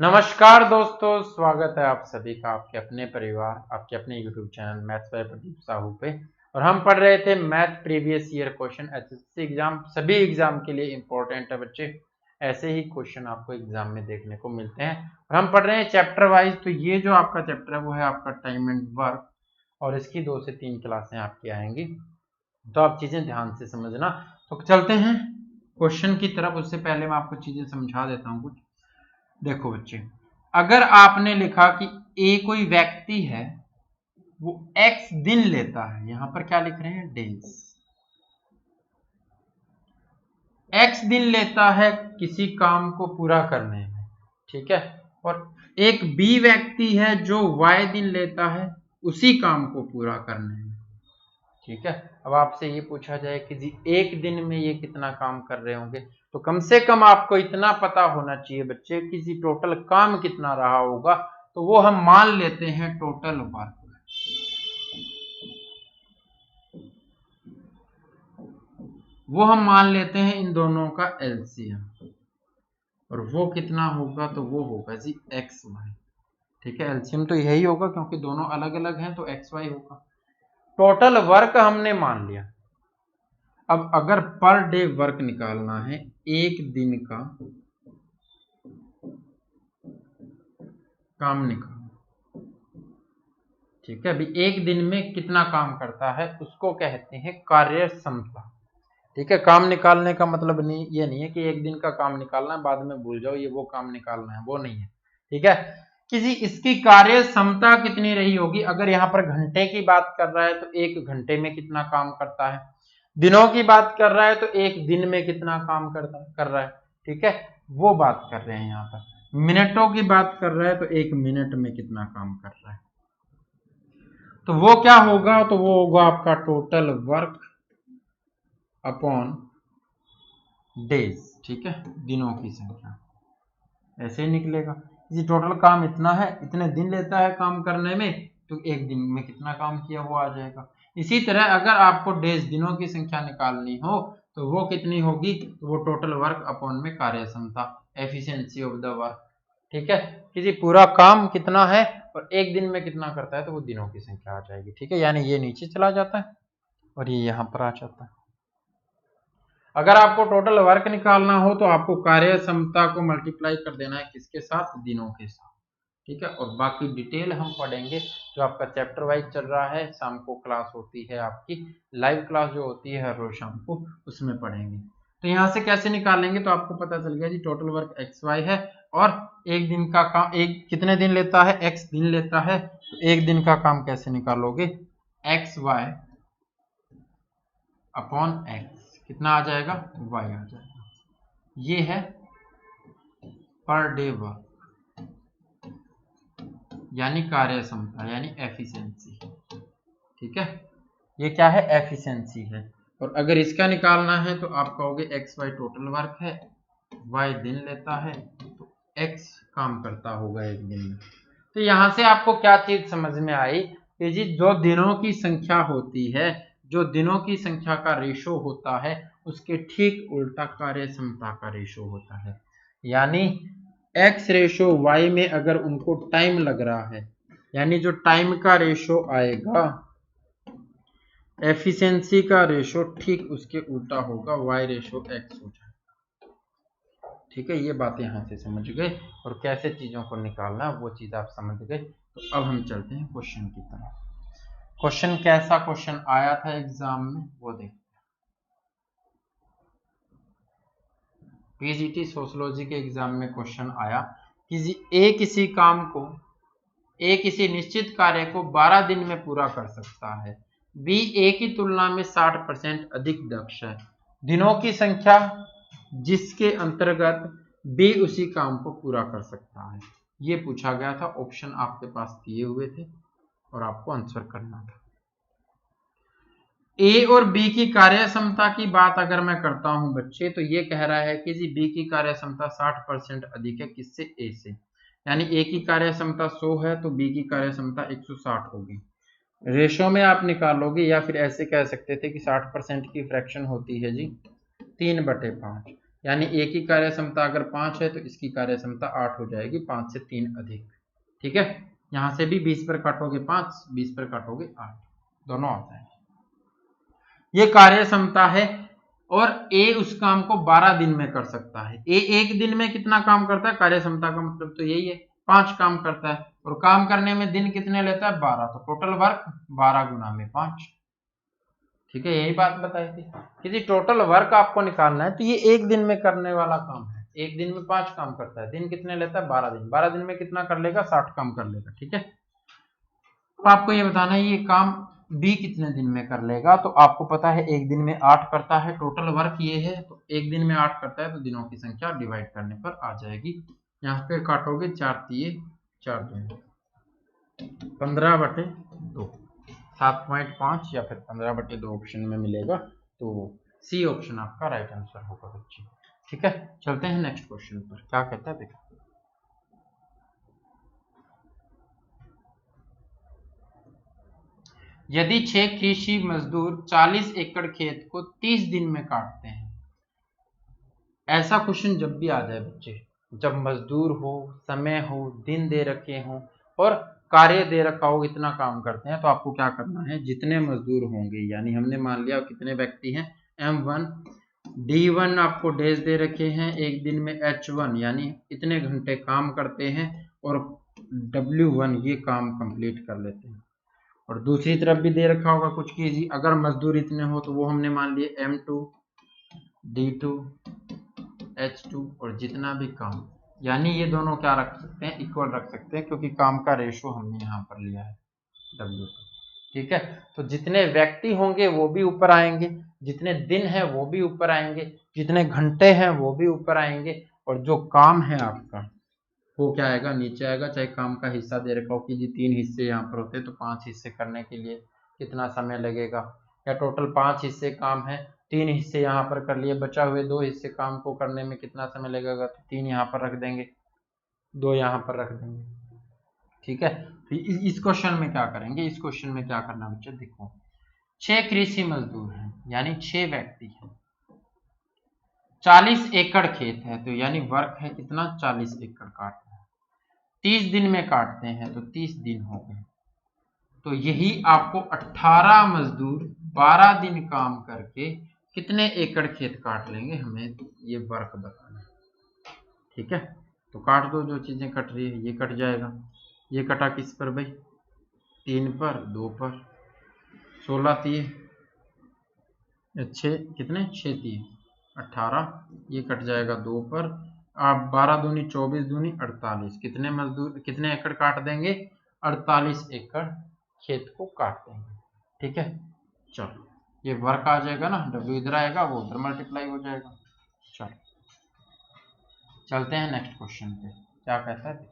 नमस्कार दोस्तों, स्वागत है आप सभी का आपके अपने परिवार, आपके अपने YouTube channel maths by Pradeep Sahu पे। और हम पढ़ रहे थे math previous year question. SSC exam सभी एग्जाम के लिए इंपॉर्टेंट है बच्चे। ऐसे ही क्वेश्चन आपको एग्जाम में देखने को मिलते हैं और हम पढ़ रहे हैं चैप्टर वाइज। तो ये जो आपका चैप्टर है वो है आपका टाइम एंड वर्क, और इसकी 2 से 3 क्लासें आपकी आएंगी, तो आप चीजें ध्यान से समझना। तो चलते हैं क्वेश्चन की तरफ। उससे पहले मैं आपको चीजें समझा देता हूँ कुछ। देखो बच्चे, अगर आपने लिखा कि ए कोई व्यक्ति है, वो x दिन लेता है, यहां पर क्या लिख रहे हैं, डेज। x दिन लेता है किसी काम को पूरा करने में, ठीक है। और एक b व्यक्ति है जो y दिन लेता है उसी काम को पूरा करने में, ठीक है। अब आपसे ये पूछा जाए कि जी एक दिन में ये कितना काम कर रहे होंगे, तो कम से कम आपको इतना पता होना चाहिए बच्चे कि जी टोटल काम कितना रहा होगा। तो वो हम मान लेते हैं टोटल वर्क, वो हम मान लेते हैं इन दोनों का एलसीएम, और वो कितना होगा, तो वो होगा जी एक्स वाई, ठीक है। एलसीएम तो यही होगा क्योंकि दोनों अलग अलग हैं, तो एक्स वाई होगा। टोटल वर्क हमने मान लिया। अब अगर पर डे वर्क निकालना है, एक दिन का काम निकालना, ठीक है। अभी एक दिन में कितना काम करता है उसको कहते हैं कार्य क्षमता, ठीक है। काम निकालने का मतलब नहीं, ये नहीं है कि एक दिन का काम निकालना है बाद में भूल जाओ ये वो काम निकालना है, वो नहीं है, ठीक है। किसी इसकी कार्य क्षमता कितनी रही होगी। अगर यहाँ पर घंटे की बात कर रहा है तो एक घंटे में कितना काम करता है, दिनों की बात कर रहा है तो एक दिन में कितना काम कर रहा है, ठीक है, वो बात कर रहे हैं। यहाँ पर मिनटों की बात कर रहा है तो एक मिनट में कितना काम कर रहा है, तो वो क्या होगा, तो वो होगा आपका टोटल वर्क अपॉन डेज, ठीक है, दिनों की संख्या। ऐसे ही निकलेगा जी टोटल काम इतना है, इतने दिन लेता है काम करने में, तो एक दिन में कितना काम किया वो आ जाएगा। इसी तरह अगर आपको डेज दिनों की संख्या निकालनी हो तो वो कितनी होगी, तो वो टोटल वर्क अपॉन में कार्य क्षमता, एफिशिएंसी ऑफ द वर्क, ठीक है। किसी पूरा काम कितना है और एक दिन में कितना करता है, तो वो दिनों की संख्या आ जाएगी, ठीक है। यानी ये नीचे चला जाता है और ये यहाँ पर आ जाता है। अगर आपको टोटल वर्क निकालना हो तो आपको कार्य क्षमता को मल्टीप्लाई कर देना है किसके साथ, दिनों के साथ, ठीक है। और बाकी डिटेल हम पढ़ेंगे, जो आपका चैप्टर वाइज चल रहा है। शाम को क्लास होती है आपकी, लाइव क्लास जो होती है हर रोज शाम को, उसमें पढ़ेंगे। तो यहाँ से कैसे निकालेंगे, तो आपको पता चल गया जी टोटल वर्क एक्स वाई है, और एक दिन का काम, एक कितने दिन लेता है, एक्स दिन लेता है, तो एक दिन का काम कैसे निकालोगे, एक्स वाई अपॉन एक्स, कितना आ जाएगा, वाई आ जाएगा। ये है पर डे वर्क, यानी कार्य क्षमता, यानी एफिशिएंसी, ठीक है। ये क्या है, एफिशिएंसी है। और अगर इसका निकालना है तो आप कहोगे एक्स वाई टोटल वर्क है, वाई दिन लेता है, तो एक्स काम करता होगा एक दिन में। तो यहां से आपको क्या चीज समझ में आई कि जी जो दिनों की संख्या होती है, जो दिनों की संख्या का रेशो होता है, उसके ठीक उल्टा कार्य क्षमता का रेशो होता है। यानी एक्स रेशो वाई में अगर उनको टाइम लग रहा है, यानी जो टाइम का रेशो आएगा, एफिशिएंसी का रेशो ठीक उसके उल्टा होगा, वाई रेशो एक्स हो जाएगा, ठीक है। ये बात यहाँ से समझ गए, और कैसे चीजों को निकालना वो चीज आप समझ गए। तो अब हम चलते हैं क्वेश्चन की तरफ। क्वेश्चन कैसा क्वेश्चन आया था एग्जाम में वो देखते हैं। पीजीटी सोशियोलॉजी के एग्जाम में क्वेश्चन आया कि ए किसी काम को, ए किसी निश्चित कार्य को 12 दिन में पूरा कर सकता है, बी ए की तुलना में 60% अधिक दक्ष है, दिनों की संख्या जिसके अंतर्गत बी उसी काम को पूरा कर सकता है। ये पूछा गया था, ऑप्शन आपके पास दिए हुए थे और आपको आंसर करना था। ए और बी की कार्य क्षमता की बात अगर मैं करता हूं बच्चे, तो ये कह रहा है कि जी बी की कार्य क्षमता 60% अधिक है, किससे, ए से। यानी ए की कार्य क्षमता 100 है तो बी की कार्य क्षमता 160 होगी। रेशो में आप निकालोगे, या फिर ऐसे कह सकते थे कि 60% की फ्रैक्शन होती है जी 3/5, यानी एक ही कार्य क्षमता अगर 5 है तो इसकी कार्य क्षमता 8 हो जाएगी, 5 से 3 अधिक। ठीक है, यहां से भी 20 पर काटोगे 5, 20 पर काटोगे 8, दोनों आ जाएंगे। ये कार्य क्षमता है और ए उस काम को 12 दिन में कर सकता है। ए एक दिन में कितना काम करता है, कार्य क्षमता का मतलब तो यही है, 5 काम करता है, और काम करने में दिन कितने लेता है, 12, तो टोटल वर्क 12 गुना में 5। ठीक है, यही बात बताई थी, किसी टोटल वर्क आपको निकालना है तो ये एक दिन में करने वाला काम है, एक दिन में 5 काम करता है, दिन कितने लेता है, 12 दिन, 12 दिन में कितना कर लेगा, 60 काम कर लेगा। ठीक है, तो आपको ये बताना है ये काम बी कितने दिन में कर लेगा, तो आपको पता है एक दिन में 8 करता है, टोटल वर्क ये है, तो एक दिन में 8 करता है तो दिनों की संख्या डिवाइड करने पर आ जाएगी। यहाँ पे काटोगे 4 दिए 4 दिन 15/2, 7.5 या फिर 15/2 ऑप्शन में मिलेगा, तो सी ऑप्शन आपका राइट आंसर होगा बच्चे। ठीक है, चलते हैं नेक्स्ट क्वेश्चन पर, क्या कहता है देखो। यदि 6 कृषि मजदूर 40 एकड़ खेत को 30 दिन में काटते हैं, ऐसा क्वेश्चन जब भी आ जाए बच्चे, जब मजदूर हो, समय हो, दिन दे रखे हो और कार्य दे रखा हो, इतना काम करते हैं, तो आपको क्या करना है, जितने मजदूर होंगे, यानी हमने मान लिया कितने व्यक्ति हैं, M1, D1 आपको डेज दे रखे हैं, एक दिन में H1 यानी इतने घंटे काम करते हैं, और W1 ये काम कंप्लीट कर लेते हैं, और दूसरी तरफ भी दे रखा होगा कुछ कीजिए, अगर मजदूर इतने हो तो वो हमने मान लिए M2, D2, H2 और जितना भी काम, यानी ये दोनों क्या रख सकते हैं, इक्वल रख सकते हैं, क्योंकि काम का रेशो हमने यहाँ पर लिया है W2। ठीक है, तो जितने व्यक्ति होंगे वो भी ऊपर आएंगे, जितने दिन है वो भी ऊपर आएंगे, जितने घंटे हैं वो भी ऊपर आएंगे, और जो काम है आपका वो क्या आएगा, नीचे आएगा। चाहे काम का हिस्सा दे रखा हो कि जी 3 हिस्से यहाँ पर होते, तो 5 हिस्से करने के लिए कितना समय लगेगा, या टोटल 5 हिस्से काम है, 3 हिस्से यहाँ पर कर लिए, बचा हुए 2 हिस्से काम को करने में कितना समय लगेगा, तो 3 यहाँ पर रख देंगे, 2 यहाँ पर रख देंगे। ठीक है, तो इस क्वेश्चन में क्या करेंगे, इस क्वेश्चन में क्या करना बच्चे, देखो 6 कृषि मजदूर हैं, यानी 6 व्यक्ति हैं, 40 एकड़ खेत है, तो यानी वर्क है कितना, 40 एकड़ काटना है, 30 दिन में काटते हैं तो 30 दिन हो गए, तो यही आपको 18 मजदूर 12 दिन काम करके कितने एकड़ खेत काट लेंगे, हमें ये वर्क बताना है। ठीक है, तो काट दो, जो चीजें कट रही है ये कट जाएगा, ये कटा किस पर भाई, 3 पर, 2 पर, 16 दिए 6 कितने, 6 दिए 18, ये कट जाएगा 2 पर, आप 12 दूनी 24 दूनी 48, कितने मजदूर कितने एकड़ काट देंगे, 48 एकड़ खेत को काट देंगे। ठीक है, चलो ये वर्क आ जाएगा ना, W इधर आएगा, वो उधर मल्टीप्लाई हो जाएगा। चलो चलते हैं नेक्स्ट क्वेश्चन पे, क्या कहता है,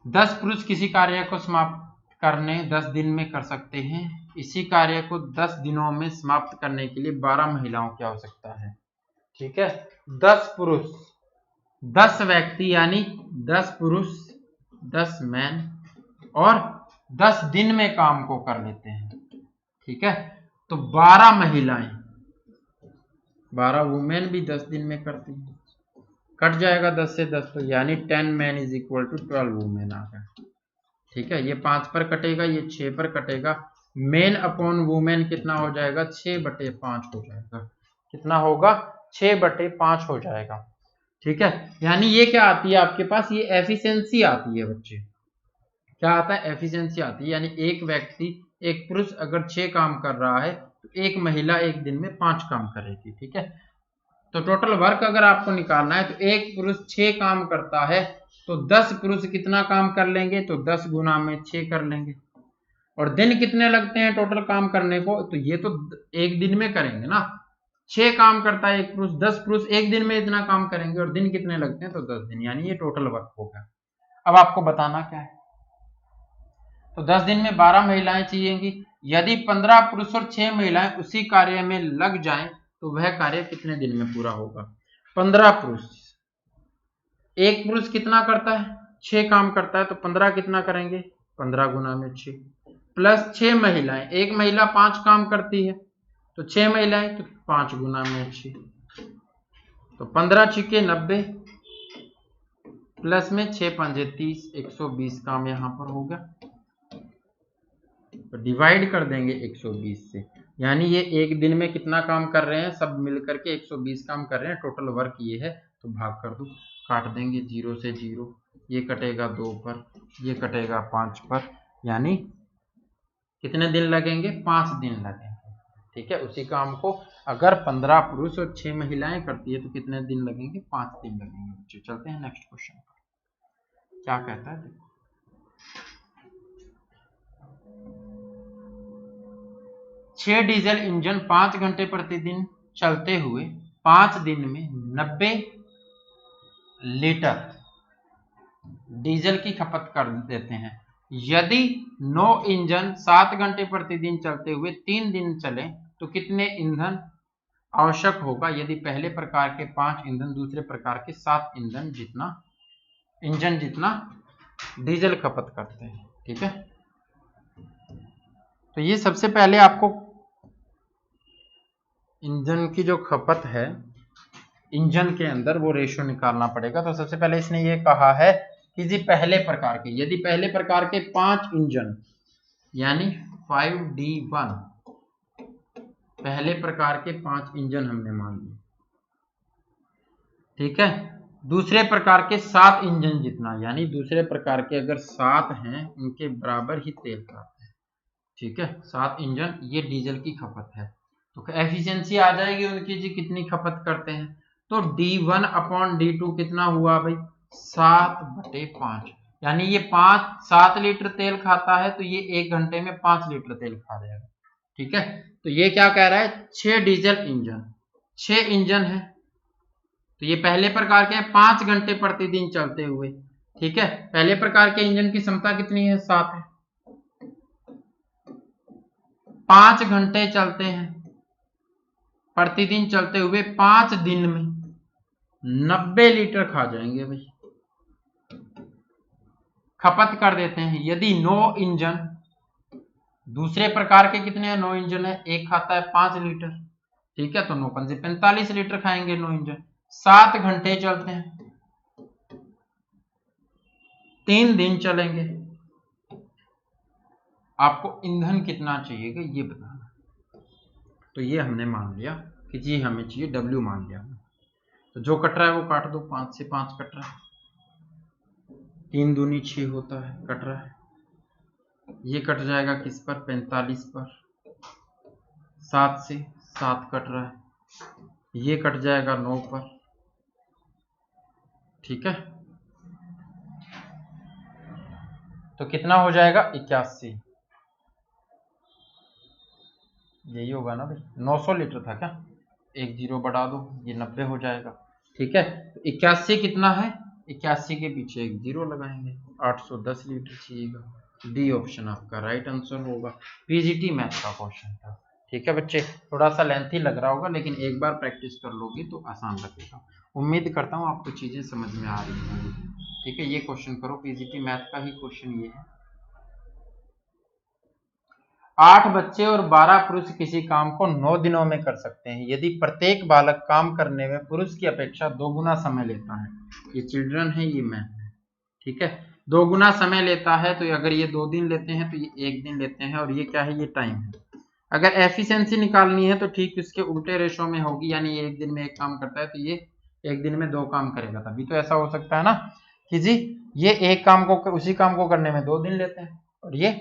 10 पुरुष किसी कार्य को समाप्त करने 10 दिन में कर सकते हैं, इसी कार्य को 10 दिनों में समाप्त करने के लिए 12 महिलाओं की आवश्यकता है। ठीक है, 10 पुरुष 10 व्यक्ति यानी 10 पुरुष 10 मैन और 10 दिन में काम को कर लेते हैं। ठीक है, तो 12 महिलाएं 12 वुमेन भी 10 दिन में करती हैं, कट जाएगा 10 से 10, तो यानी 10 man is equal to 12 women आ गया। ठीक है, ये 5 पर कटेगा, ये 6 पर कटेगा, मेन अपॉन वुमेन कितना हो जाएगा, 6/5 हो जाएगा, कितना होगा, 6/5 हो जाएगा। ठीक है, यानी ये क्या आती है आपके पास, ये एफिशिएंसी आती है बच्चे, क्या आता है, एफिशिएंसी आती है, यानी एक व्यक्ति एक पुरुष अगर 6 काम कर रहा है तो एक महिला एक दिन में 5 काम करेगी। ठीक है, तो टोटल वर्क अगर आपको निकालना है तो एक पुरुष 6 काम करता है, तो 10 पुरुष कितना काम कर लेंगे, तो 10 गुना में 6 कर लेंगे, और दिन कितने लगते हैं टोटल काम करने को, तो ये तो एक दिन में करेंगे ना, 6 काम करता है एक पुरुष, 10 पुरुष एक दिन में इतना काम करेंगे, और दिन कितने लगते हैं, तो 10 दिन, यानी ये टोटल वर्क होगा। अब आपको बताना क्या है, तो 10 दिन में 12 महिलाएं चाहिएंगी, यदि 15 पुरुष और 6 महिलाएं उसी कार्य में लग जाएं तो वह कार्य कितने दिन में पूरा होगा। 15 पुरुष, एक पुरुष कितना करता है, 6 काम करता है, तो 15 कितना करेंगे, 15 गुना में 6, प्लस 6 महिलाएं, एक महिला 5 काम करती है, तो 6 महिलाएं, तो 5 गुना में 6, तो 15 छिके 90 प्लस में 6 पंजे 30, 120 काम यहाँ पर होगा। तो डिवाइड कर देंगे 120 से, यानी ये एक दिन में कितना काम कर रहे हैं, सब मिलकर के 120 काम कर रहे हैं, टोटल वर्क ये है। तो भाग कर दो, काट देंगे 0 से 0, ये कटेगा 2 पर, ये कटेगा 5 पर, यानी कितने दिन लगेंगे, 5 दिन लगेंगे। ठीक है, उसी काम को अगर 15 पुरुष और 6 महिलाएं करती है तो कितने दिन लगेंगे, 5 दिन लगेंगे। बच्चे चलते हैं नेक्स्ट क्वेश्चन, क्या कहता है देखो। 6 डीजल इंजन 5 घंटे प्रतिदिन चलते हुए 5 दिन में 90 लीटर डीजल की खपत कर देते हैं। यदि 9 इंजन 7 घंटे प्रतिदिन चलते हुए 3 दिन चले तो कितने ईंधन आवश्यक होगा यदि पहले प्रकार के 5 ईंधन दूसरे प्रकार के 7 इंजन जितना डीजल खपत करते हैं। ठीक है, तो ये सबसे पहले आपको ईंधन की जो खपत है इंजन के अंदर वो रेशियो निकालना पड़ेगा। तो सबसे पहले इसने ये कहा है कि जी पहले प्रकार के, यदि पहले प्रकार के 5 इंजन यानी 5D1, पहले प्रकार के 5 इंजन हमने मान लिए। ठीक है, दूसरे प्रकार के 7 इंजन जितना, यानी दूसरे प्रकार के अगर 7 हैं उनके बराबर ही तेल खाते हैं। ठीक है, 7 इंजन ये डीजल की खपत है। तो एफिशिएंसी आ जाएगी उनकी जी कितनी खपत करते हैं। तो D1 अपॉन D2 कितना हुआ भाई, 7/5, यानी ये 7 लीटर तेल खाता है तो ये 1 घंटे में 5 लीटर तेल खा जाएगा। ठीक है, तो ये क्या कह रहा है, 6 डीजल इंजन, 6 इंजन है तो ये पहले प्रकार के 5 घंटे प्रतिदिन चलते हुए। ठीक है, पहले प्रकार के इंजन की क्षमता कितनी है, 7 है, 5 घंटे चलते हैं प्रतिदिन चलते हुए 5 दिन में 90 लीटर खा जाएंगे भाई, खपत कर देते हैं। यदि 9 इंजन, दूसरे प्रकार के कितने हैं, 9 इंजन है, एक खाता है 5 लीटर। ठीक है, तो 9 पंजे 45 लीटर खाएंगे 9 इंजन, 7 घंटे चलते हैं, 3 दिन चलेंगे। आपको ईंधन कितना चाहिएगा ये बताना। तो ये हमने मान लिया कि जी हमें चाहिए, W मान लिया। तो जो कट रहा है वो काट दो, 5 से 5 कट रहा है, 3 दूनी 6 होता है, कट रहा है। ये कट जाएगा किस पर, 45 पर, 7 से 7 कट रहा है, ये कट जाएगा 9 पर। ठीक है, तो कितना हो जाएगा, 81, यही होगा ना भाई, 900 लीटर था क्या, 1 0 बढ़ा दो, ये 90 हो जाएगा। ठीक है, तो 81 कितना है, 81 के पीछे 1 0 लगाएंगे, 810 लीटर चाहिएगा। डी ऑप्शन आपका राइट आंसर होगा। पीजीटी मैथ का क्वेश्चन था। ठीक है बच्चे, थोड़ा सा लेंथी लग रहा होगा लेकिन एक बार प्रैक्टिस कर लोगे तो आसान लगेगा। उम्मीद करता हूँ आपको चीजें समझ में आ रही होंगी। ठीक है, ये क्वेश्चन करो, पीजीटी मैथ का ही क्वेश्चन ये है। 8 बच्चे और 12 पुरुष किसी काम को 9 दिनों में कर सकते हैं यदि प्रत्येक बालक काम करने में पुरुष की अपेक्षा 2 गुना समय लेता है। ये चिल्ड्रन है, ये मैन है। ठीक है, 2 गुना समय लेता है, तो अगर ये 2 दिन लेते हैं तो ये 1 दिन लेते हैं, और ये क्या है, ये टाइम है। अगर एफिशिएंसी निकालनी है तो ठीक इसके उल्टे रेशो में होगी, यानी ये 1 दिन में 1 काम करता है तो ये 1 दिन में 2 काम करेगा। तभी तो ऐसा हो सकता है ना कि जी ये एक काम को, उसी काम को करने में 2 दिन लेते हैं और ये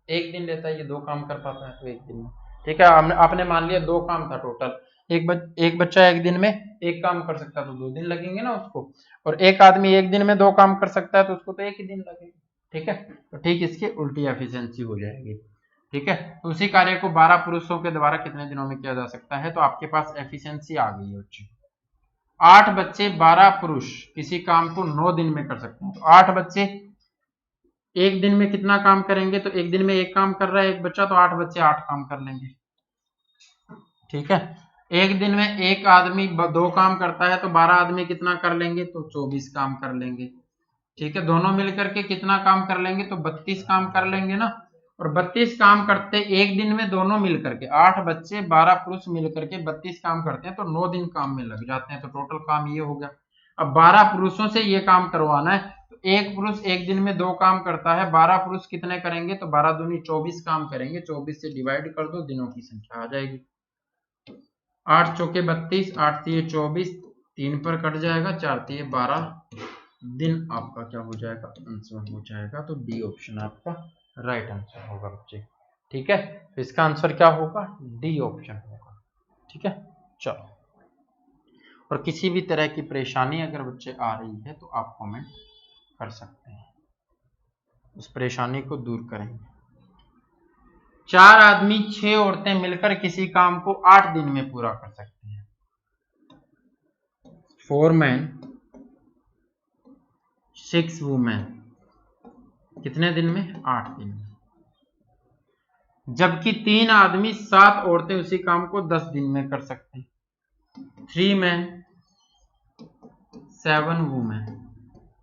1 दिन लेता है, ये 2 काम कर पाता है तो 1 दिन में। ठीक है, आपने मान लिया 2 काम था टोटल, एक बच्चा 1 दिन में 1 काम कर सकता है तो 2 दिन लगेंगे ना उसको, और एक आदमी 1 दिन में 2 काम कर सकता है तो उसको तो 1 ही दिन लगेगा। ठीक है, तो ठीक इसकी उल्टी एफिशिएंसी हो जाएगी। ठीक है, तो उसी कार्य को 12 पुरुषों के द्वारा कितने दिनों में किया जा सकता है, तो आपके पास एफिशिएंसी आ गई है बच्चे। 8 बच्चे 12 पुरुष किसी काम को 9 दिन में कर सकते हैं, तो 8 बच्चे 1 दिन में कितना काम करेंगे, तो 1 दिन में 1 काम कर रहा है एक बच्चा, तो 8 बच्चे 8 काम कर लेंगे। ठीक है, 1 दिन में 1 आदमी 2 काम करता है तो 12 आदमी कितना कर लेंगे, तो 24 काम कर लेंगे। ठीक है, दोनों मिलकर के कितना काम कर लेंगे, तो 32 काम कर लेंगे ना। और 32 काम करते एक दिन में दोनों मिल करके, 8 बच्चे 12 पुरुष मिल करके 32 काम करते हैं तो 9 दिन काम में लग जाते हैं, तो टोटल काम ये हो गया। अब 12 पुरुषों से ये काम करवाना है, तो एक पुरुष एक दिन में 2 काम करता है, 12 पुरुष कितने करेंगे, तो 12 दूनी 24 काम करेंगे, 24 से डिवाइड कर दो, दिनों की संख्या आ जाएगी। 8 चौके 32, 8 तिये 24, 3 पर कट जाएगा, 4 तिये 12 दिन आपका क्या हो जाएगा, आंसर हो जाएगा। तो डी ऑप्शन आपका राइट आंसर होगा बच्चे। ठीक है, तो इसका आंसर क्या होगा, डी ऑप्शन होगा। ठीक है, चलो। और किसी भी तरह की परेशानी अगर बच्चे आ रही है तो आप कमेंट कर सकते हैं, उस परेशानी को दूर करेंगे। 4 आदमी 6 औरतें मिलकर किसी काम को 8 दिन में पूरा कर सकते हैं। 4 मैन 6 वुमेन कितने दिन में, 8 दिन में। जबकि 3 आदमी 7 औरतें उसी काम को 10 दिन में कर सकते हैं। 3 मैन 7 वुमेन,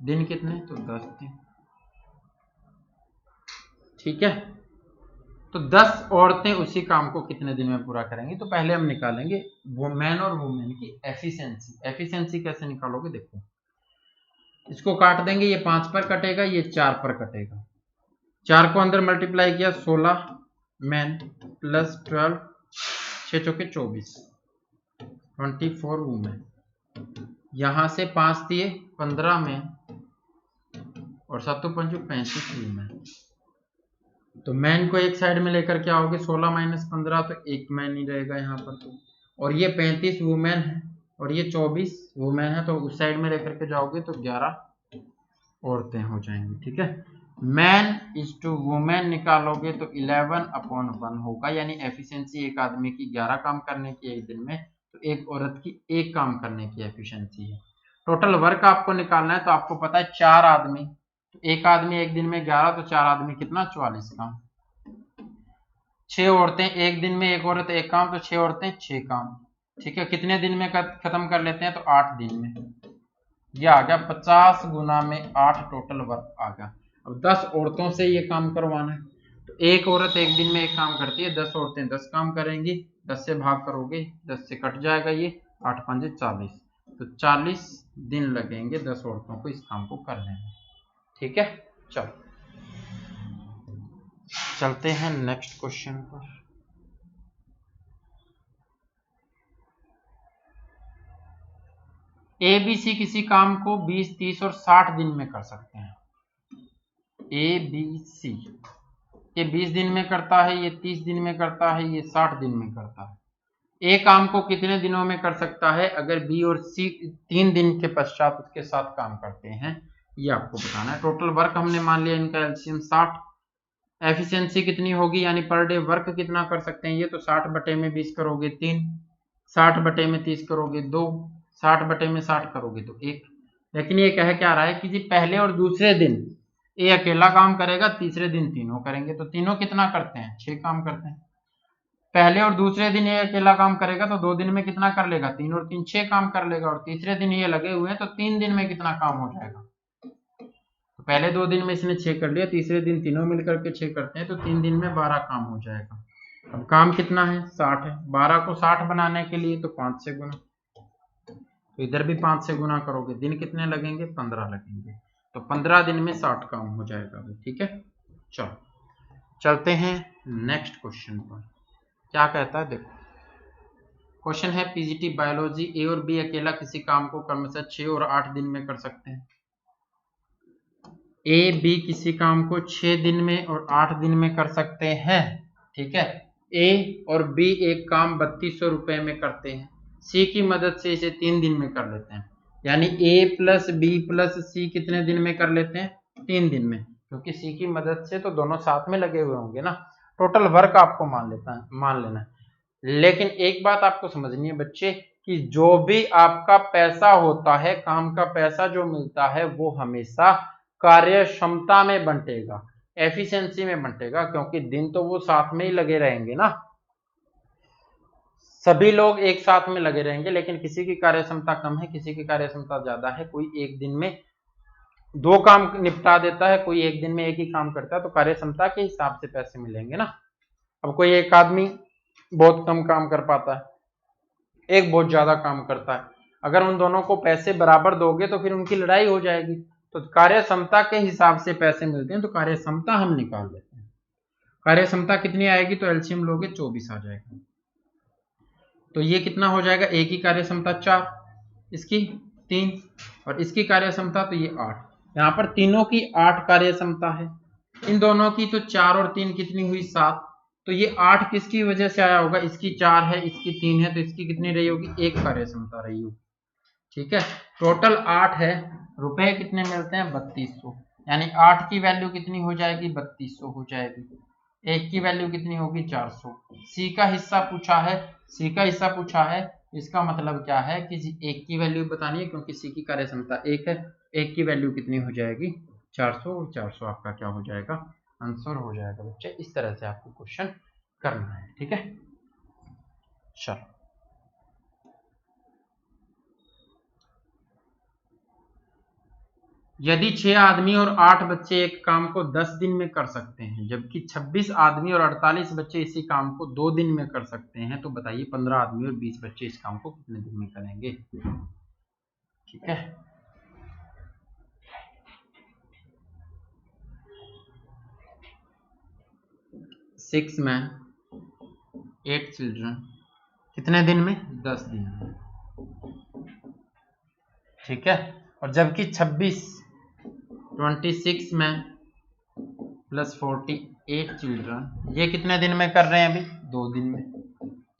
दिन कितने, तो 10 दिन। ठीक है, तो 10 औरतें उसी काम को कितने दिन में पूरा करेंगी, तो पहले हम निकालेंगे मैन और वुमेन की एफिशिएंसी। एफिशिएंसी कैसे निकालोगे, देखो इसको काट देंगे, ये 5 पर कटेगा, ये 4 पर कटेगा। 4 को अंदर मल्टीप्लाई किया, 16 मैन प्लस 12, 6 चौके 24, 24 वुमेन। यहां से 5 दिए 15 मैन और 7 पंचू 35 वुमेन। तो मैन को एक साइड में लेकर के आओगे, 16 माइनस 15 तो 1 मैन ही रहेगा यहाँ पर, तो और ये 35 वुमेन है और ये 24 वुमेन है, तो उस साइड में लेकर के जाओगे तो 11 औरतें हो जाएंगी। ठीक है, मैन इज टू वुमेन निकालोगे तो 11/1 होगा, यानी एफिशिएंसी एक आदमी की 11 काम करने की एक दिन में, तो एक औरत की 1 काम करने की एफिशिएंसी है। टोटल वर्क आपको निकालना है, तो आपको पता है 4 आदमी, तो एक आदमी एक दिन में 11, तो 4 आदमी कितना, 44 काम। 6 औरतें एक दिन में, एक औरत 1 काम, तो 6 औरतें 6 काम। ठीक है, कितने दिन में खत्म कर लेते हैं, तो 8 दिन में। यह आ गया 50 गुना में 8 टोटल वर्क आ गया। अब 10 औरतों से ये काम करवाना है, तो एक औरत एक दिन में 1 काम करती है, 10 औरतें 10 काम करेंगी, 10 से भाग करोगे 10 से कट जाएगा, ये 8 5 40, तो 40 दिन लगेंगे 10 औरतों को इस काम को करने में। ठीक है, चलो चलते हैं नेक्स्ट क्वेश्चन पर। ए बी सी किसी काम को 20 30 और 60 दिन में कर सकते हैं। ए बी सी ये 20 दिन में करता है, ये 30 दिन में करता है, ये 60 दिन में करता है। ए काम को कितने दिनों में कर सकता है अगर बी और सी 3 दिन के पश्चात उसके साथ काम करते हैं, ये आपको बताना है। टोटल वर्क हमने मान लिया इनका एलसीएम 60, एफिशिएंसी कितनी होगी यानी पर डे वर्क कितना कर सकते हैं, ये तो 60 बटे में 20 करोगे 3, 60 बटे में 30 करोगे 2, 60 बटे में 60 करोगे तो 1। लेकिन ये कह क्या रहा है कि जी पहले और दूसरे दिन ये अकेला काम करेगा, तीसरे दिन तीनों करेंगे, तो तीनों कितना करते हैं, 6 काम करते हैं। पहले और दूसरे दिन ये अकेला काम करेगा तो 2 दिन में कितना कर लेगा, 3 और 3 6 काम कर लेगा, और तीसरे दिन ये लगे हुए हैं तो 3 दिन में कितना काम हो जाएगा। तो पहले 2 दिन में इसने 6 कर लिया, तीसरे दिन तीनों मिलकर के 6 करते हैं, तो 3 दिन में 12 काम हो जाएगा। अब काम कितना है, 60 है, 12 को 60 बनाने के लिए तो 5 से गुना, तो इधर भी 5 से गुना करोगे, दिन कितने लगेंगे, 15 लगेंगे, तो 15 दिन में 60 काम हो जाएगा। ठीक है, चलो चलते हैं नेक्स्ट क्वेश्चन पर। क्या कहता है, देखो क्वेश्चन है पीजीटी बायोलॉजी, ए और बी अकेला किसी काम को क्रमशः 6 और 8 दिन में कर सकते हैं। ए बी किसी काम को 6 दिन में और 8 दिन में कर सकते हैं। ठीक है, ए और बी एक काम 3200 रुपए में करते हैं, सी की मदद से इसे 3 दिन में कर लेते हैं, यानी ए प्लस बी प्लस सी कितने दिन में कर लेते हैं, 3 दिन में, क्योंकि सी की मदद से तो दोनों साथ में लगे हुए होंगे ना। टोटल वर्क आपको मान लेना है। लेकिन एक बात आपको समझनी है बच्चे कि जो भी आपका पैसा होता है, काम का पैसा जो मिलता है, वो हमेशा कार्य क्षमता में बंटेगा, एफिशिएंसी में बंटेगा, क्योंकि दिन तो वो साथ में ही लगे रहेंगे ना, सभी लोग एक साथ में लगे रहेंगे, लेकिन किसी की कार्य क्षमता कम है, किसी की कार्य क्षमता ज्यादा है, कोई एक दिन में दो काम निपटा देता है, कोई एक दिन में एक ही काम करता है, तो कार्य क्षमता के हिसाब से पैसे मिलेंगे ना। अब कोई एक आदमी बहुत कम काम कर पाता है, एक बहुत ज्यादा काम करता है, अगर उन दोनों को पैसे बराबर दोगे तो फिर उनकी लड़ाई हो जाएगी। तो कार्य क्षमता के हिसाब से पैसे मिलते हैं, तो कार्य क्षमता हम निकाल लेते हैं। कार्य क्षमता कितनी आएगी, तो एलसीएम लोगे 24 आ जाएगा। तो ये कितना हो जाएगा, एक ही कार्य क्षमता 4, इसकी 3 और इसकी कार्य क्षमता तो ये 8। यहाँ पर तीनों की 8 कार्य क्षमता है, इन दोनों की तो 4 और 3 कितनी हुई 7। तो ये 8 किसकी वजह से आया होगा, इसकी 4 है, इसकी 3 है, तो इसकी कितनी रही होगी, 1 कार्य क्षमता रही होगी। ठीक है, टोटल 8 है, रुपए कितने मिलते हैं 3200, यानी 8 की वैल्यू कितनी हो जाएगी 3200 हो जाएगी, 1 की वैल्यू कितनी होगी 400। सी का हिस्सा पूछा है, सी का हिस्सा पूछा है, इसका मतलब क्या है कि 1 की वैल्यू बतानी है, क्योंकि सी की कार्य क्षमता 1 है, 1 की वैल्यू कितनी हो जाएगी 400, और 400 आपका क्या हो जाएगा, आंसर हो जाएगा बच्चे। इस तरह से आपको क्वेश्चन करना है। ठीक है, चलो यदि 6 आदमी और 8 बच्चे एक काम को 10 दिन में कर सकते हैं, जबकि 26 आदमी और 48 बच्चे इसी काम को 2 दिन में कर सकते हैं, तो बताइए 15 आदमी और 20 बच्चे इस काम को कितने दिन में करेंगे। ठीक है, सिक्स मैन 8 चिल्ड्रन कितने दिन में, 10 दिन में। ठीक है, और जबकि 26 मैन प्लस 48 चिल्ड्रन ये कितने दिन में कर रहे हैं, अभी 2 दिन में।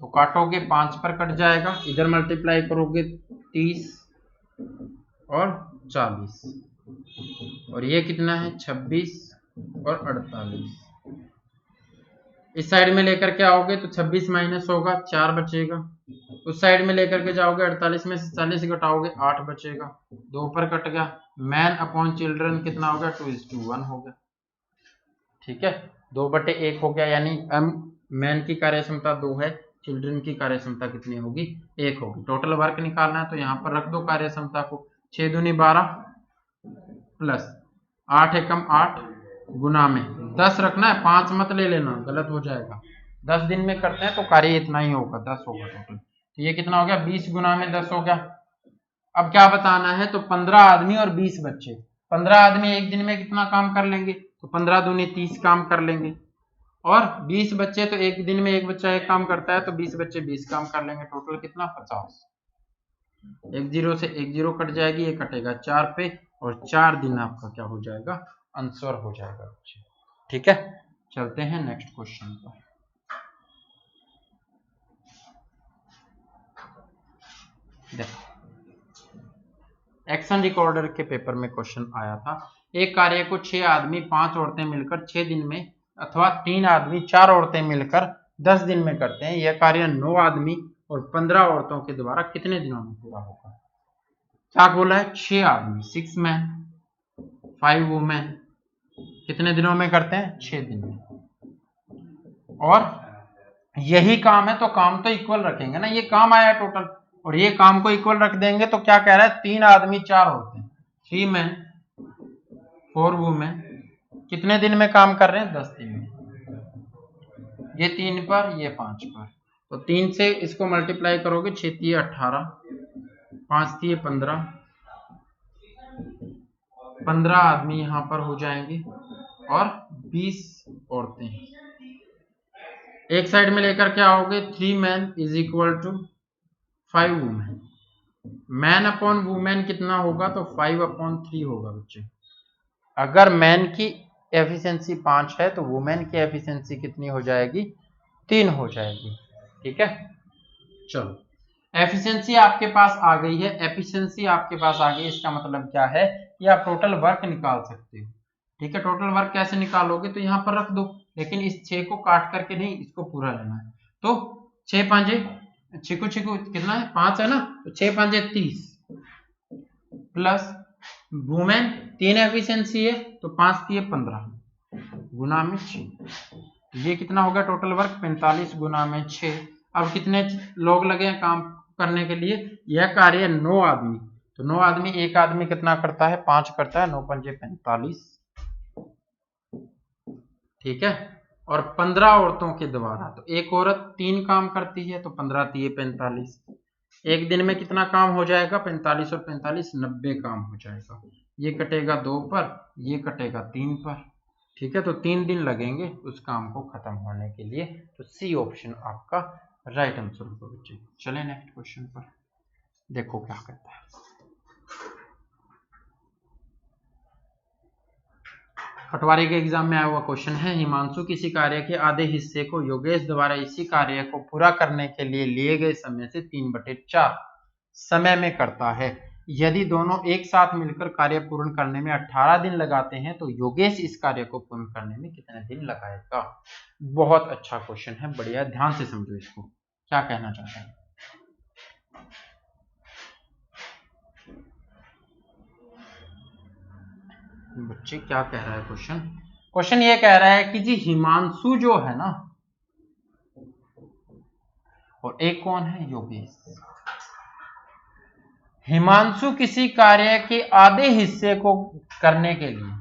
तो काटोगे 5 पर कट जाएगा, इधर मल्टीप्लाई करोगे 30 और 40, और ये कितना है 26 और 48। इस साइड में लेकर के आओगे तो 26 माइनस होगा 4 बचेगा, उस साइड में लेकर के जाओगे 48 में से 40 घटाओगे 8 बचेगा, 2 पर कट गया। मैन अपॉन चिल्ड्रन कितना हो गया 2:1 हो गया। ठीक है, 2/1 हो गया, यानी मैन की कार्य क्षमता 2 है, चिल्ड्रन की कार्य क्षमता कितनी होगी 1 होगी। टोटल वर्क निकालना है तो यहाँ पर रख दो कार्य क्षमता को, 6 दूनी 12 प्लस 8 एकम 8 गुना में 10 रखना है, 5 मत ले लेना, गलत हो जाएगा। 10 दिन में करते हैं तो कार्य इतना ही होगा, 10 होगा टोटल। तो ये कितना हो गया 20 गुना में 10 हो गया। अब क्या बताना है, तो 15 आदमी और 20 बच्चे, 15 आदमी एक दिन में कितना काम कर लेंगे, तो 15 दूनी 30 काम कर लेंगे, और 20 बच्चे तो एक दिन में एक बच्चा एक काम करता है, तो 20 बच्चे 20 काम कर लेंगे, टोटल कितना 50। एक जीरो से एक जीरो कट जाएगी, ये कटेगा 4 पे, और 4 दिन आपका क्या हो जाएगा, आंसर हो जाएगा बच्चे। ठीक है, चलते हैं नेक्स्ट क्वेश्चन पर। देखो एक्शन रिकॉर्डर के पेपर में क्वेश्चन आया था, एक कार्य को 6 आदमी 5 औरतें मिलकर 6 दिन में, अथवा 3 आदमी 4 औरतें मिलकर 10 दिन में करते हैं, यह कार्य 9 आदमी और 15 औरतों के द्वारा कितने दिनों में पूरा होगा। क्या बोला है, 6 आदमी 6 मैन 5 वुमेन कितने दिनों में करते हैं, 6 दिन में। और यही काम है तो काम तो इक्वल रखेंगे ना, ये काम आया टोटल और ये काम को इक्वल रख देंगे, तो क्या कह रहा है 3 आदमी 4 औरतें 3 मैन 4 वुमेन कितने दिन में काम कर रहे हैं, 10 दिन में। ये 3 पर ये 5 पर, तो 3 से इसको मल्टीप्लाई करोगे 6 3 18 5 3 15, 15 आदमी यहां पर हो जाएंगे और 20 औरतें। एक साइड में लेकर के आओगे 3 man is equal to 5 women, man upon women कितना होगा, तो 5/3 होगा बच्चे। अगर मैन की एफिशिएंसी 5 है तो वुमेन की एफिशिएंसी कितनी हो जाएगी, 3 हो जाएगी। ठीक है, चलो एफिशिएंसी आपके पास आ गई है, एफिशिएंसी आपके पास आ गई, इसका मतलब क्या है कि आप टोटल वर्क निकाल सकते हो। ठीक है, टोटल वर्क कैसे निकालोगे, तो यहाँ पर रख दो, लेकिन इस 6 को काट करके नहीं, इसको पूरा लेना है। तो 6 5 छिकू छिकू कितना है 5 है ना, तो 6 5 30 प्लस वुमेन 3 एफिशिएंसी है तो 5 3 15 गुना में 6, ये कितना हो गया टोटल वर्क 45 गुना में 6। अब कितने लोग लगे हैं काम करने के लिए, यह कार्य 9 आदमी तो 9 आदमी, एक आदमी कितना करता है? 5 करता है, 9 पंजे 45, ठीक है। और 15 औरतों के द्वारा, तो एक औरत 3 काम करती है, तो 15 तिये 45, एक दिन में कितना काम हो जाएगा? 45 और 45 90 काम हो जाएगा। ये कटेगा 2 पर, ये कटेगा 3 पर, ठीक है। तो 3 दिन लगेंगे उस काम को खत्म होने के लिए। तो सी ऑप्शन आपका राइट आंसर होगा बच्चे। चले नेक्स्ट क्वेश्चन पर, देखो क्या कहता है। पटवारी के एग्जाम में आया हुआ क्वेश्चन है, हिमांशु किसी कार्य के आधे हिस्से को योगेश द्वारा इसी कार्य को पूरा करने के लिए लिए गए समय से 3/4 समय में करता है। यदि दोनों एक साथ मिलकर कार्य पूर्ण करने में 18 दिन लगाते हैं तो योगेश इस कार्य को पूर्ण करने में कितने दिन लगाएगा? बहुत अच्छा क्वेश्चन है, बढ़िया, ध्यान से समझो इसको, क्या कहना चाहता है। बच्चे क्या कह रहा है क्वेश्चन? क्वेश्चन ये कह रहा है कि जी हिमांशु जो है ना, और एक कौन है? योगेश। हिमांशु किसी कार्य के आधे हिस्से को करने के लिए,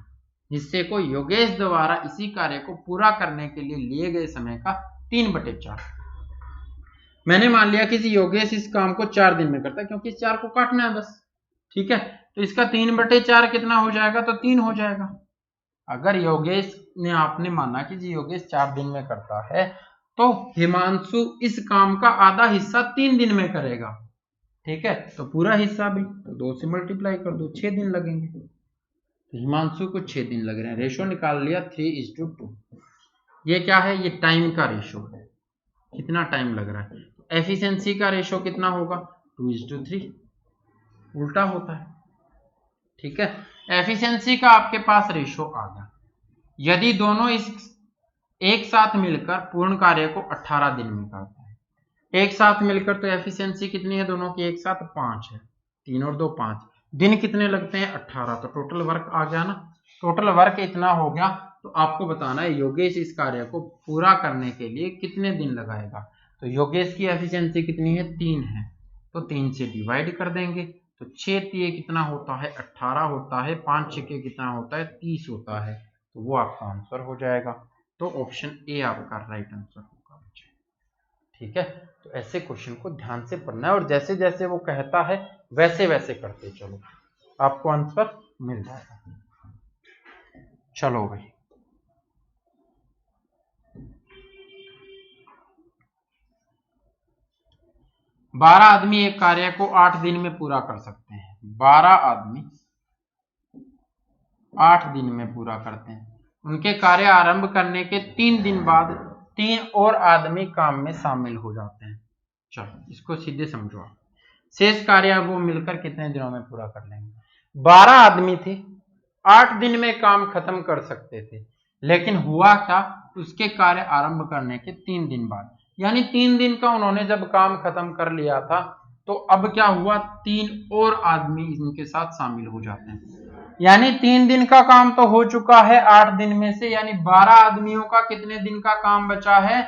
हिस्से को योगेश द्वारा इसी कार्य को पूरा करने के लिए लिए गए समय का 3/4। मैंने मान लिया कि जी योगेश इस काम को 4 दिन में करता है, क्योंकि इस 4 को काटना है बस, ठीक है। तो इसका 3/4 कितना हो जाएगा? तो 3 हो जाएगा। अगर योगेश ने, आपने माना कि जी योगेश 4 दिन में करता है, तो हिमांशु इस काम का आधा हिस्सा 3 दिन में करेगा, ठीक है। तो पूरा हिस्सा भी तो 2 से मल्टीप्लाई कर दो, 6 दिन लगेंगे। तो हिमांशु को 6 दिन लग रहे हैं। रेशो निकाल लिया 3:2। ये क्या है? ये टाइम का रेशो है, कितना टाइम लग रहा है। एफिशिएंसी का रेशो कितना होगा? 2:3, उल्टा होता है, ठीक है। एफिशिएंसी का आपके पास रेशो आ गया। यदि दोनों इस एक साथ मिलकर पूर्ण कार्य को 18 दिन में करते हैं, एक साथ मिलकर, तो एफिशिएंसी कितनी है दोनों की? एक साथ 5 है, 3 और 2 5, दिन कितने लगते हैं? 18। तो टोटल वर्क आ गया ना, टोटल वर्क इतना हो गया। तो आपको बताना है योगेश इस कार्य को पूरा करने के लिए कितने दिन लगाएगा। तो योगेश की एफिशिएंसी कितनी है? 3 है, तो 3 से डिवाइड कर देंगे, तो 6 तिये कितना होता है? 18 होता है, 5 छक्के कितना होता है? 30 होता है। तो वो आपका आंसर हो जाएगा। तो ऑप्शन ए आपका राइट आंसर होगा बच्चे, ठीक है। तो ऐसे क्वेश्चन को ध्यान से पढ़ना है और जैसे जैसे वो कहता है वैसे वैसे करते चलो, आपको आंसर मिल जाएगा। चलो भाई, बारह आदमी एक कार्य को 8 दिन में पूरा कर सकते हैं। 12 आदमी 8 दिन में पूरा करते हैं। उनके कार्य आरंभ करने के 3 दिन बाद 3 और आदमी काम में शामिल हो जाते हैं। चलो इसको सीधे समझो आप। शेष कार्य वो मिलकर कितने दिनों में पूरा कर लेंगे? 12 आदमी थे, 8 दिन में काम खत्म कर सकते थे, लेकिन हुआ क्या? उसके कार्य आरंभ करने के 3 दिन बाद, यानी 3 दिन का उन्होंने जब काम खत्म कर लिया था, तो अब क्या हुआ? 3 और आदमी इनके साथ शामिल हो जाते हैं, यानी 3 दिन का काम तो हो चुका है 8 दिन में से, यानी 12 आदमियों का कितने दिन का काम बचा है?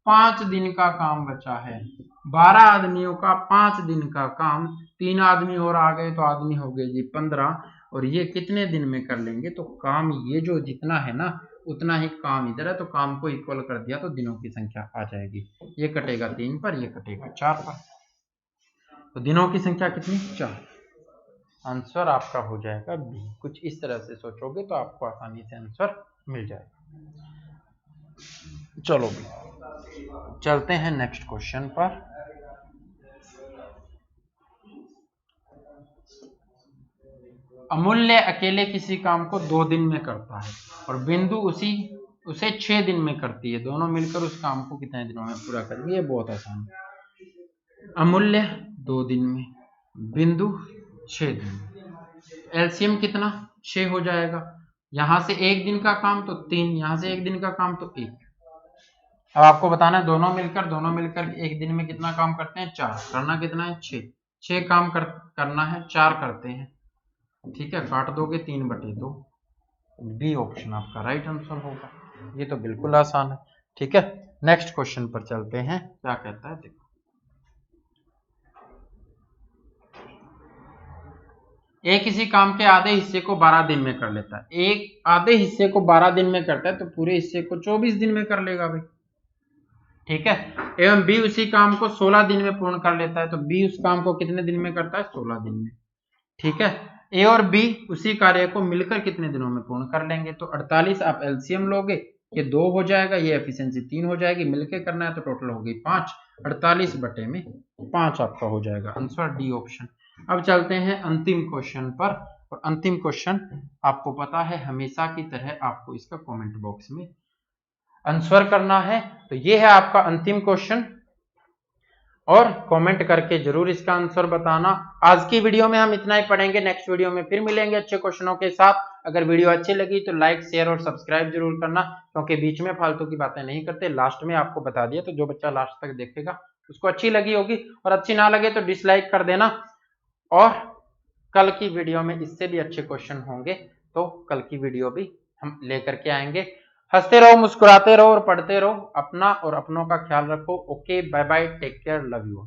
5 दिन का काम बचा है। 12 आदमियों का 5 दिन का काम, 3 आदमी और आ गए तो आदमी हो गए जी 15, और ये कितने दिन में कर लेंगे? तो काम ये जो जितना है ना उतना ही काम इधर है, तो काम को इक्वल कर दिया तो दिनों की संख्या आ जाएगी। ये कटेगा 3 पर, ये कटेगा 4 पर, तो दिनों की संख्या कितनी? 4। आंसर आपका हो जाएगा बी। कुछ इस तरह से सोचोगे तो आपको आसानी से आंसर मिल जाएगा। चलो भी चलते हैं नेक्स्ट क्वेश्चन पर। अमूल्य अकेले किसी काम को 2 दिन में करता है और बिंदु उसे 6 दिन में करती है। दोनों मिलकर उस काम को कितने दिनों में पूरा करेंगे? ये बहुत आसान है। अमूल्य 2 दिन में, बिंदु 6 दिन में, एलसीएम कितना? 6 हो जाएगा। यहां से 1 दिन का काम तो 3, यहां से 1 दिन का काम तो 1। अब आपको बताना है दोनों मिलकर 1 दिन में कितना काम करते हैं? 4। करना कितना है? 6 काम करना है, 4 करते हैं, ठीक है। काट दोगे 3/2। बी ऑप्शन आपका राइट आंसर होगा। ये तो बिल्कुल आसान है, ठीक है। नेक्स्ट क्वेश्चन पर चलते हैं, क्या कहता है देखो। एक किसी काम के आधे हिस्से को 12 दिन में कर लेता है, एक आधे हिस्से को 12 दिन में करता है तो पूरे हिस्से को 24 दिन में कर लेगा भाई, ठीक है। एवं बी उसी काम को 16 दिन में पूर्ण कर लेता है तो बी उस काम को कितने दिन में करता है, 16 दिन में, ठीक है। ए और बी उसी कार्य को मिलकर कितने दिनों में पूर्ण कर लेंगे, तो 48 आप एलसीएम लोगे, ये 2 हो जाएगा, ये एफिशिएंसी 3 हो जाएगी, मिलकर करना है तो टोटल हो गई 5, 48 बटे में 5 आपका हो जाएगा आंसर डी ऑप्शन। अब चलते हैं अंतिम क्वेश्चन पर, और अंतिम क्वेश्चन आपको पता है हमेशा की तरह आपको इसका कमेंट बॉक्स में आंसर करना है। तो ये है आपका अंतिम क्वेश्चन, और कमेंट करके जरूर इसका आंसर बताना। आज की वीडियो में हम इतना ही पढ़ेंगे, नेक्स्ट वीडियो में फिर मिलेंगे अच्छे क्वेश्चनों के साथ। अगर वीडियो अच्छी लगी तो लाइक शेयर और सब्सक्राइब जरूर करना, क्योंकि बीच में फालतू की बातें नहीं करते, लास्ट में आपको बता दिया, तो जो बच्चा लास्ट तक देखेगा उसको अच्छी लगी होगी, और अच्छी ना लगे तो डिसलाइक कर देना। और कल की वीडियो में इससे भी अच्छे क्वेश्चन होंगे, तो कल की वीडियो भी हम लेकर के आएंगे। हंसते रहो, मुस्कुराते रहो और पढ़ते रहो, अपना और अपनों का ख्याल रखो। Okay, bye bye, take care, love you.